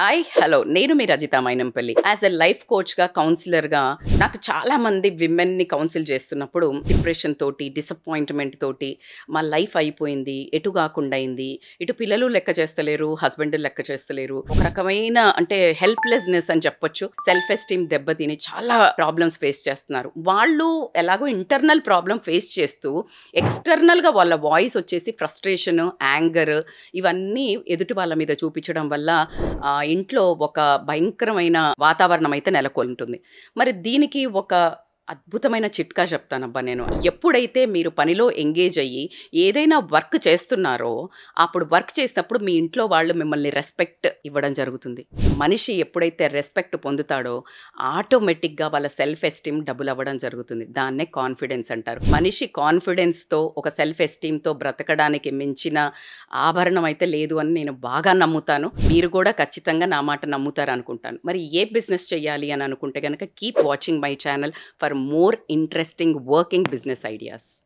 Hi hello నేను మీ Rajitha Mynampally as a life కోచ్గా కౌన్సిలర్గా నాకు చాలా మంది విమెన్ని కౌన్సిల్ చేస్తున్నప్పుడు డిప్రెషన్ తోటి డిసప్పాయింట్మెంట్ తోటి మా లైఫ్ అయిపోయింది, ఎటు కాకుండా అయింది, ఇటు పిల్లలు లెక్క చేస్తలేరు, హస్బెండ్ లెక్క చేస్తలేరు, ఒక రకమైన అంటే హెల్ప్లెస్నెస్ అని చెప్పొచ్చు, సెల్ఫ్ ఎస్టీమ్ దెబ్బతిని చాలా ప్రాబ్లమ్స్ ఫేస్ చేస్తున్నారు. వాళ్ళు ఎలాగో ఇంటర్నల్ ప్రాబ్లం ఫేస్ చేస్తూ ఎక్స్టర్నల్గా వాళ్ళ వాయిస్ వచ్చేసి ఫ్రస్ట్రేషన్, యాంగర్ ఇవన్నీ ఎదుటి వాళ్ళ మీద చూపించడం వల్ల ఇంట్లో ఒక భయంకరమైన వాతావరణం అయితే నెలకొంటుంది. మరి దీనికి ఒక అద్భుతమైన చిట్కా చెప్తానబ్బా నేను. ఎప్పుడైతే మీరు పనిలో ఎంగేజ్ అయ్యి ఏదైనా వర్క్ చేస్తున్నారో అప్పుడు వర్క్ చేసినప్పుడు మీ ఇంట్లో వాళ్ళు మిమ్మల్ని రెస్పెక్ట్ ఇవ్వడం జరుగుతుంది. మనిషి ఎప్పుడైతే రెస్పెక్ట్ పొందుతాడో ఆటోమేటిక్గా వాళ్ళ సెల్ఫ్ ఎస్టీమ్ డబుల్ అవ్వడం జరుగుతుంది. దాన్నే కాన్ఫిడెన్స్ అంటారు. మనిషి కాన్ఫిడెన్స్తో ఒక సెల్ఫ్ ఎస్టీమ్తో బ్రతకడానికి మించిన ఆభరణం అయితే లేదు అని నేను బాగా నమ్ముతాను. మీరు కూడా ఖచ్చితంగా నా మాట నమ్ముతారు అనుకుంటాను. మరి ఏ బిజినెస్ చేయాలి అని అనుకుంటే కనుక keep watching my channel for more interesting working business ideas.